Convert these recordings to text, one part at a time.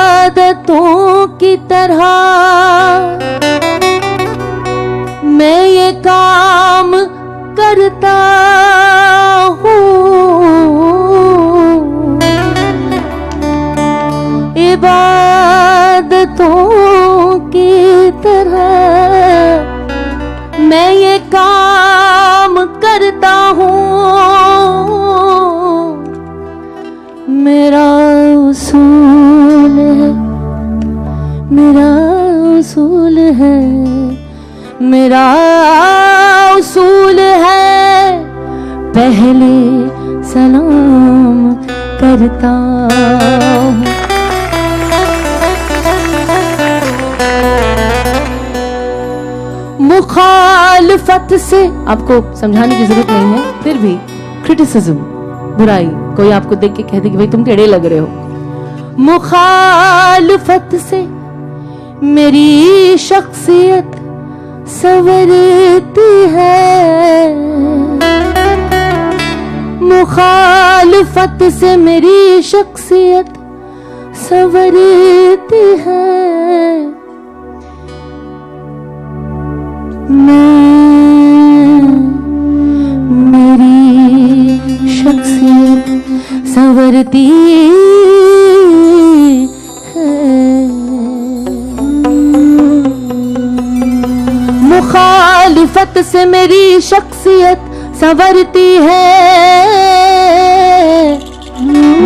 इबादतों की तरह मैं ये काम करता हूँ, इबादतों की तरह मैं ये काम करता हूँ। मेरा उसूल है, मेरा उसूल है, मेरा उसूल है, पहले सलाम करता हूँ। मुखालफत से आपको समझाने की जरूरत नहीं है, फिर भी क्रिटिसिज्म, बुराई, कोई आपको देख के कहते कि भाई तुम टेढ़े लग रहे हो, मुखालफत से मेरी शख्सियत संवरती है, मुखालफत से मेरी शख्सियत संवरती है। मेरी शख्सियत संवरती है, मुखालिफत से मेरी शख्सियत संवरती है।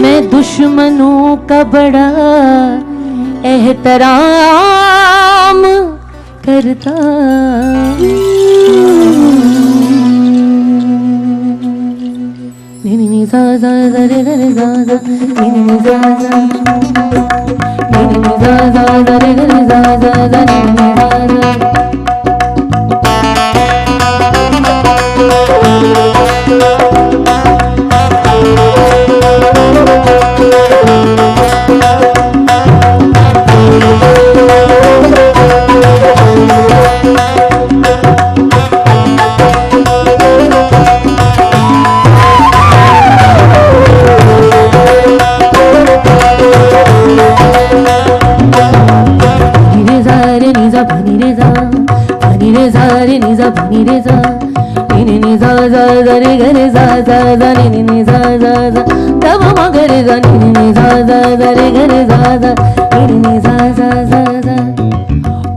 मैं दुश्मनों का बड़ा एहतराम करता। नी सा सा सा रे रे सा सा नी सा सा नी सा सा रे रे सा सा नी सा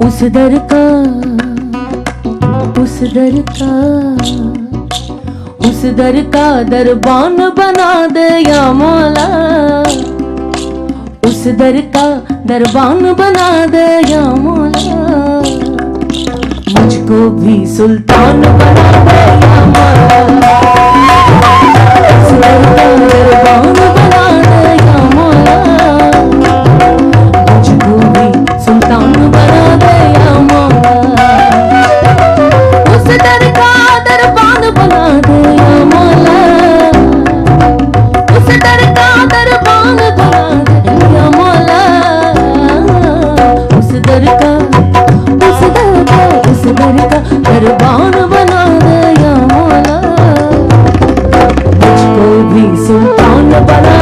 उस दर का उस दर का दरबान बना दे या मौला, उस दर का दरबान बना दे या मौला, मुझको भी सुल्तान बना दे या मौला, उस दर का दरबान बना दे या मौला, मुझको भी सुल्तान बना दे या मौला, उस दर का दरबान बना दे या मौला, उस दर का दरबान बना दे या मौला, उस दर का दरबान बना दे या मौला, मुझको भी सुल्तान बना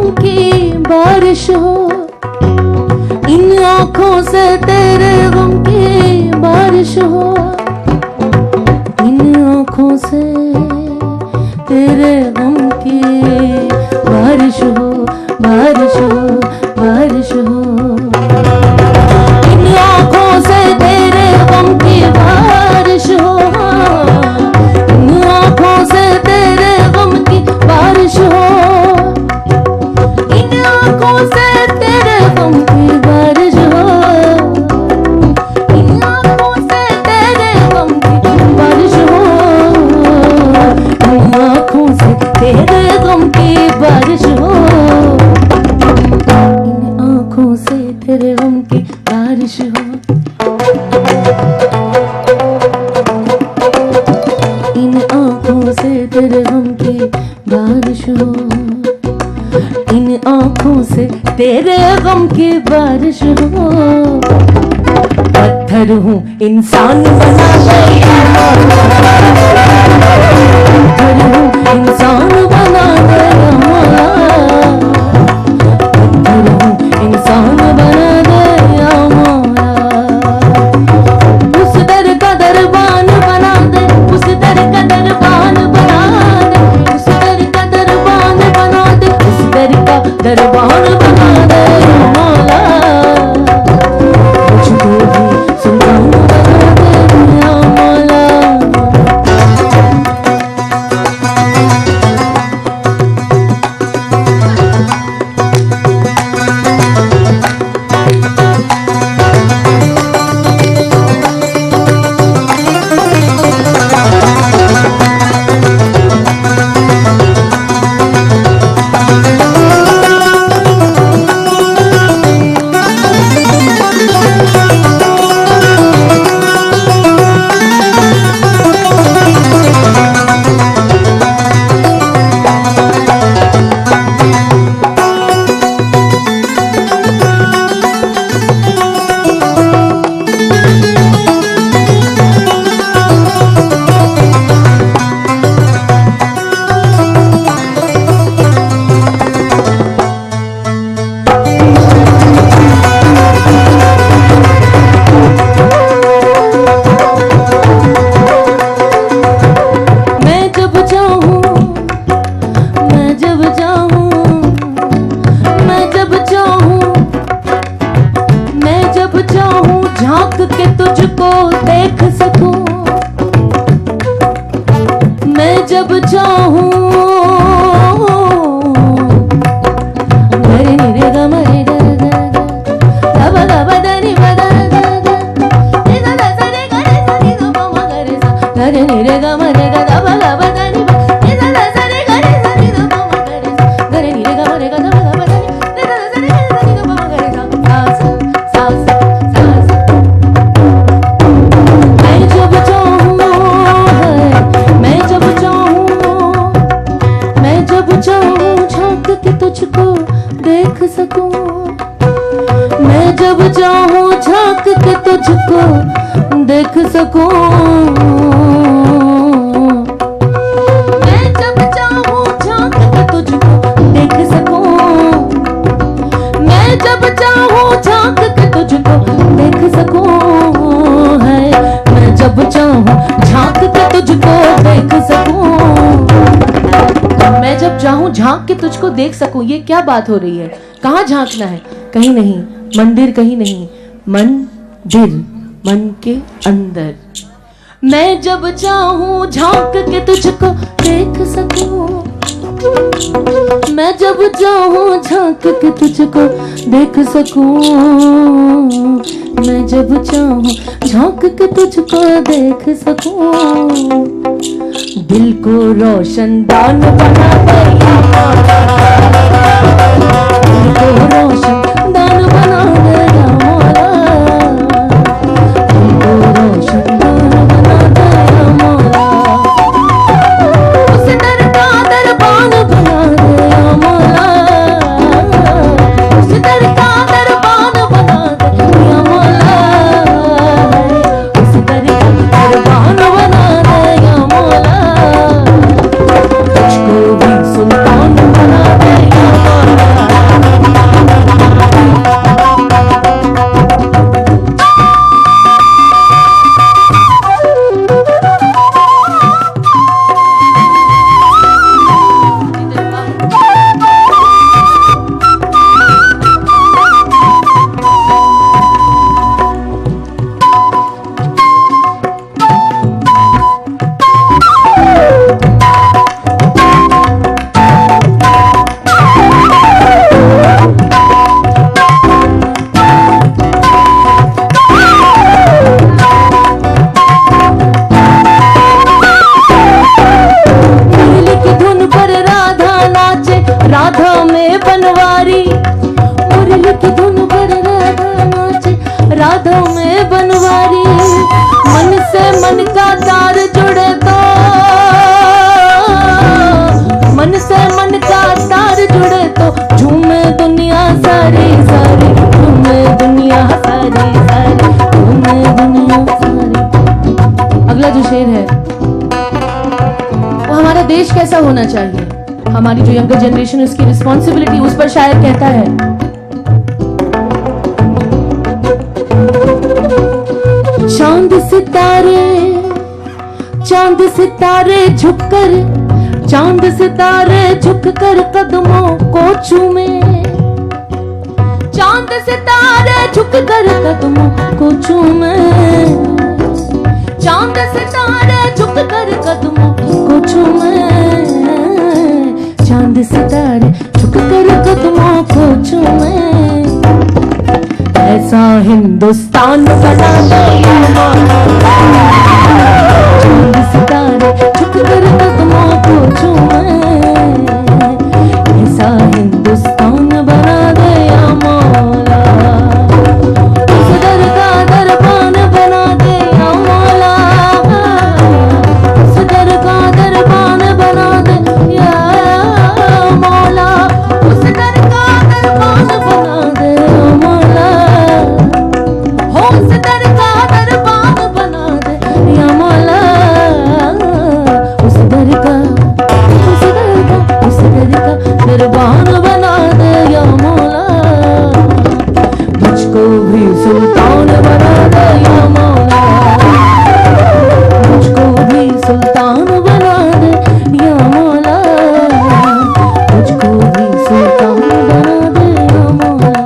गम की बारिश हो, इन आँखों से तेरे गम की बारिश हो, इन आँखों से तेरे गम की बारिश हो, बारिश हो, बारिश हो। इन आँखों से तेरे गम की बारिश हो, इन आँखों से तेरे गम की बारिश हो, इन आँखों से तेरे गम की बारिश हो, इन आँखों से तेरे गम की बारिश हो, इन आँखों से तेरे गम की बारिश हो, इन आँखों से तेरे गम की बारिश हो, इन आँखों से तेरे गम की बारिश हो, इन आँखों से तेरे गम की बारिश हो। पत्थर हूँ इंसान बना गया, पत्थर हूँ इंसान बना गया मौला, पत्थर हूँ इंसान बना गया मौला। उस दर का दरबान बना दे, उस दर का दरबान बना दे, उस दर का दरबान बना दे, उस दर का दरबान बना दे मौला। मुझको भी सुल्तान बना दे मौला। झांक के तुझको देख सकूं, मैं जब चाहूं मरे रे ग मरे ग ग ग ग द नि ब द ग ग रे ग द रे ग रे स नि द प म ग रे सा रे रे ग मरे ग द ब ग ब द नि ब रे ग द रे ग रे स नि द प म ग रे सा ग रे नि रे ग मरे ग द ब ग ब द नि रे ग द रे ग रे स नि द प म ग रे सा सा सा तुझको देख सकूं, मैं जब चाहूं झांक के तुझको देख सकूं, मैं जब चाहूं झांक के तुझको देख सकूं, मैं जब चाहूं झांक के तुझको देख सकूं, है मैं जब चाहूं झांक के तुझको देख सकूं, मैं जब चाहूं झांक के तुझको देख सकूं। ये क्या बात हो रही है? कहाँ झांकना है? कहीं नहीं, मंदिर कहीं नहीं, मंदिर मन के अंदर। मैं जब चाहूं झांक के तुझको देख सकूं, मैं जब चाहूं झांक के तुझको देख सकूं, मैं जब चाहूं झांक के तुझको देख सकूं, दिल को रोशनदान बना दे या मौला, दिल को रोशनदान बना दे या मौला, दिल को रोशनदान बना दे या मौला, उस दर का दरबान बना दे या मौला, उस दर का दरबान बना दे या मौला, उस दर का दरबान बना दे या मौला, मुझको भी सुल्तान बना दे या मौला। में बनवारी, मुरली की धुन पर राधा नाचे, राधा में बनवारी। मन से मन का तार जुड़े तो, मन से मन का तार जुड़े तो झूमे दुनिया सारी सारी, झूमे दुनिया सारी सारी, झूमे दुनिया सारी। अगला जो शेर है वो हमारा देश कैसा होना चाहिए, हमारी जो यंगर जनरेशन उसकी रिस्पॉन्सिबिलिटी, उस पर शायर कहता है, चांद सितारे, चांद सितारे झुककर, चांद सितारे झुककर कदमों को चूमे, चांद सितारे झुककर कदमों को चूमे, चांद सितारे झुककर कदमों को चूमे, चांद सितारे झुककर कदमों को चूमे। ऐसा हिंदुस्तान बना दो चांद सितारे झुककर कदमों को चूमे, ऐसा हिंदुस्तान बना दे या मौला, उस दर का दरबान बना दे या मौला, उस दर का दरबान बना दे या मौला, उस दर का दरबान बना दे या मौला, हो उस दर का दरबान बना दे या मौला, उस दर का, उस दर का, उस दर का दरबान बना दे या मौला, मुझको भी सुल्तान बना दे या मौला, मुझको भी सुल्तान बना दे या मौला, मुझको भी सुल्तान बना दे या मौला,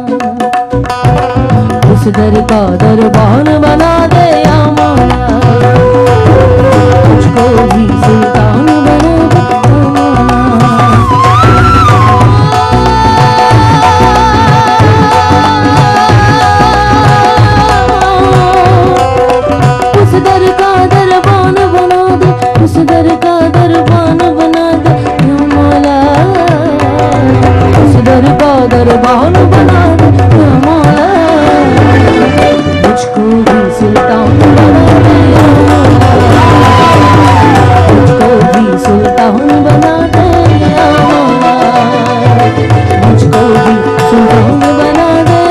उस दर का दरबान बना दे या मौला, मुझको भी सुल्तान बना दे या मौला। उस दर का दरबान बना दे, उस दर का दरबान बना दे या मौला, उस दर का दरबान बना दे या मौला, मुझको भी सुल्तान बना दे या मौला, मुझको भी सुल्तान बना दे या मौला, मुझको भी सुल्तान बना दे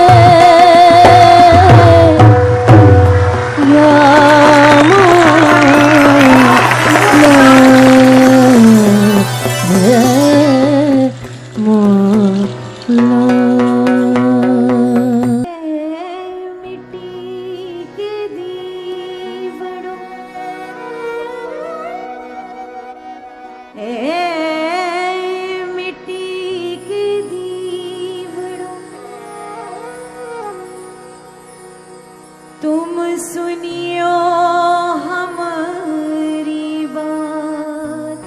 या तुम सुनियो हमारी बात,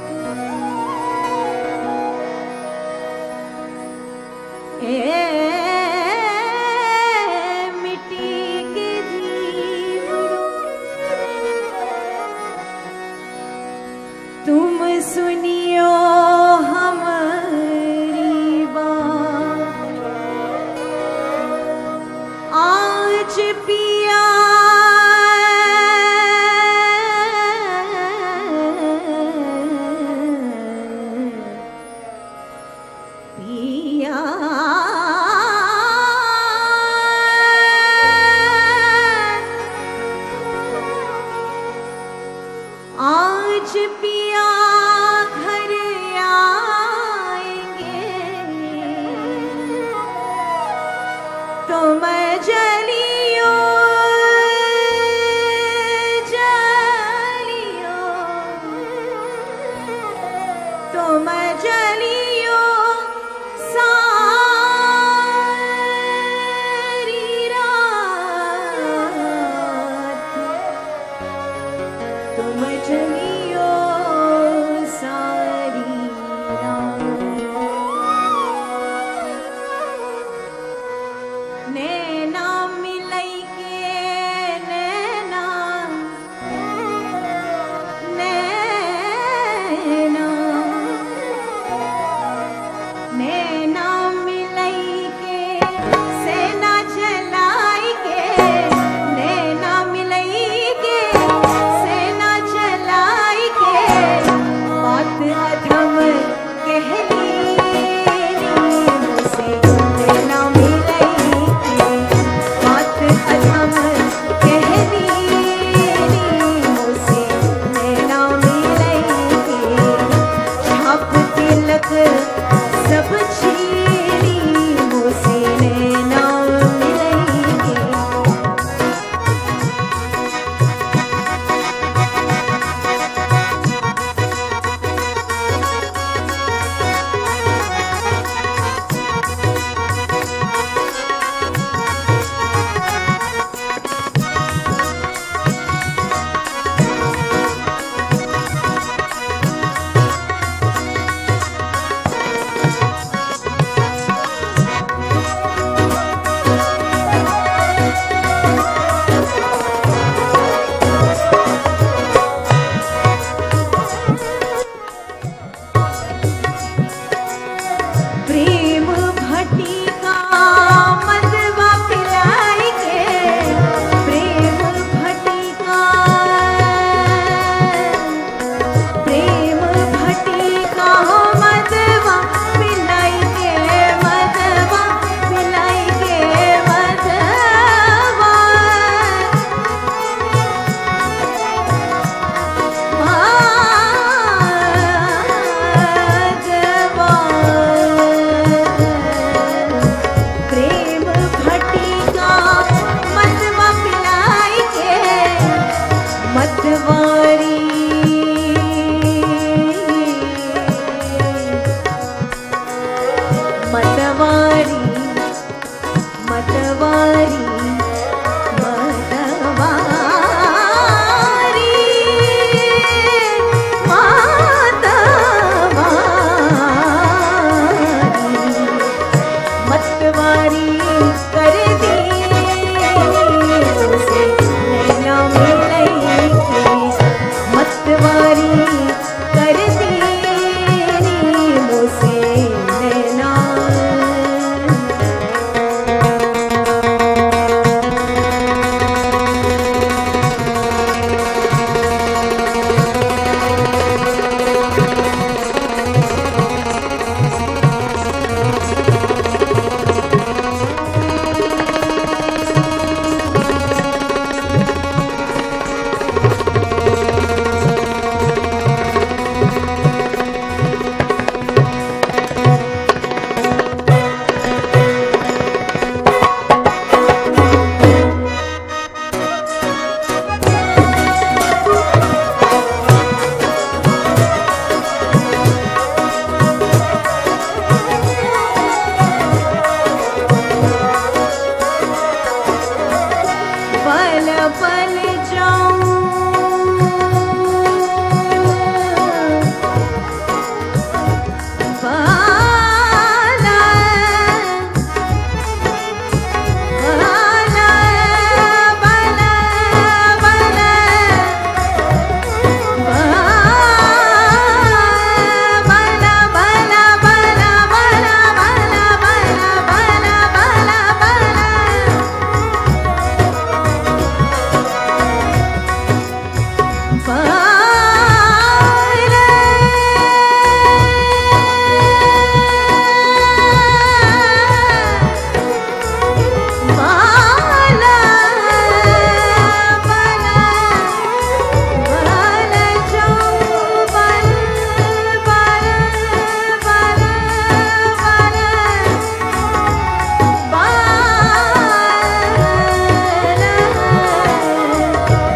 मिट्टी के दीवारों, तुम सुनियो हमारी बात, आज पिया पिया आज पिया घर आएंगे तो मैं जलियो जलियो, तो मैं जलियो सारी रात, तुम जलियो सारी रात, नैना मिलई के नैना, नैना नैना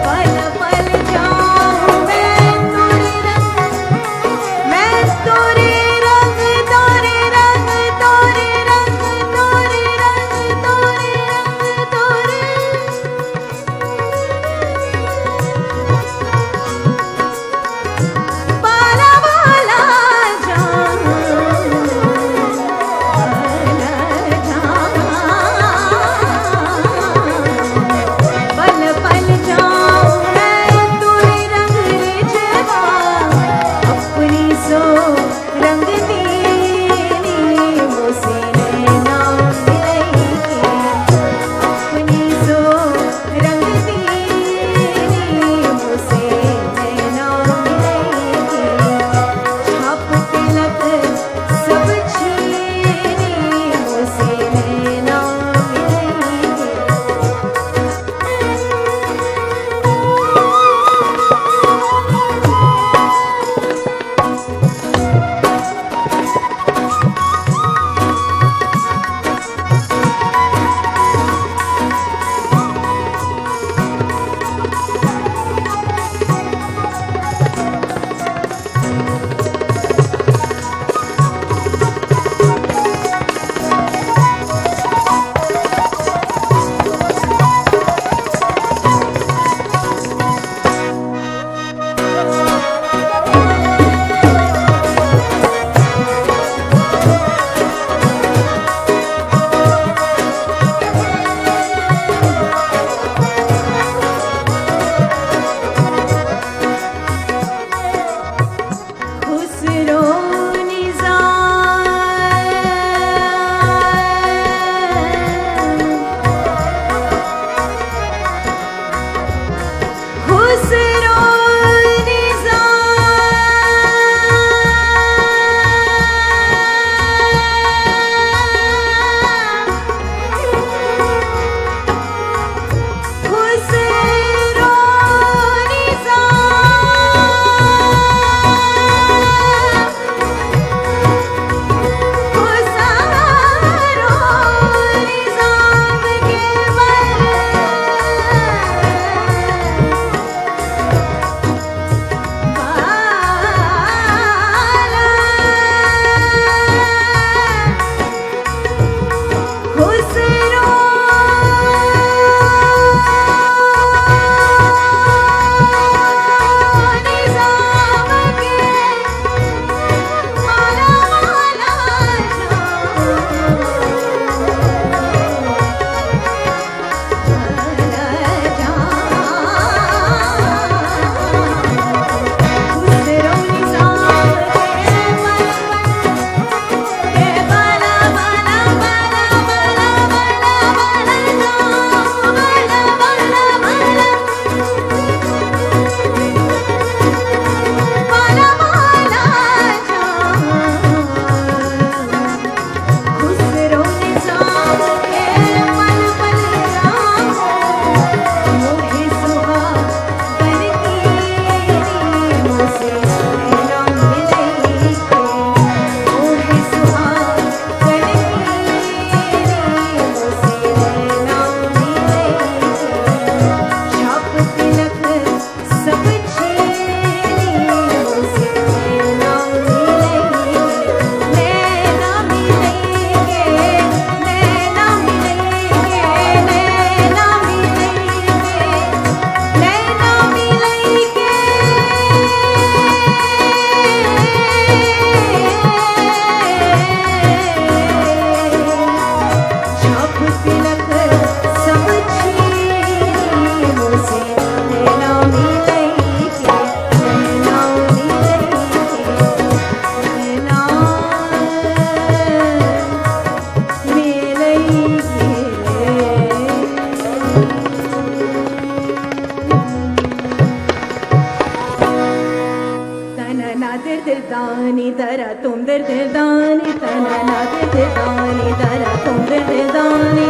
पल पल जाऊं nadir dir dani dara tum dir dani tana nadir dir dani dara tum dir dani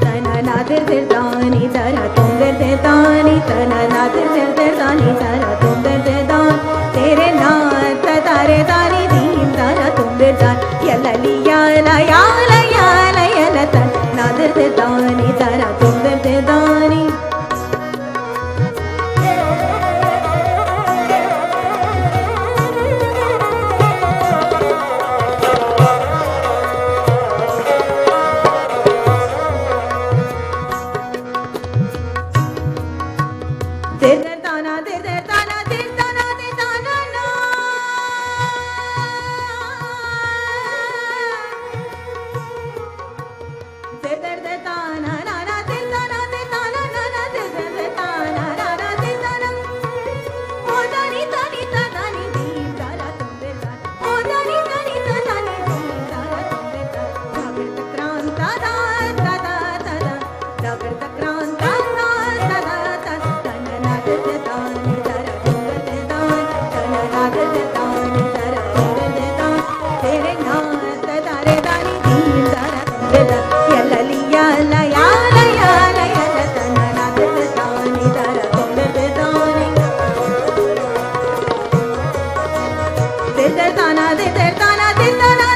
tana nadir dir dani dara tum dir dani tana nadir dir dani dara tum dir dani tere naat tare dani din dara tum dir dani yalali yala yala yala yala tan nadir dir dani dara tum dir dani dir dana dir dana dir dana dir dana na dir dana na na dir dana na na dir dana na na dir dana o dani dani dani din dara tum dir dana o dani dani dani din dara tum dir dana jagar takranta da da da da jagar takranta da da da da tana na dir dani dara tum dir dana tana na dir dani dara tum dir dana tere naat tare dani din dara tum dir dana yalali yala yala yala yala tana na dir dani dara tum dir dani dir dana dir dana dir dana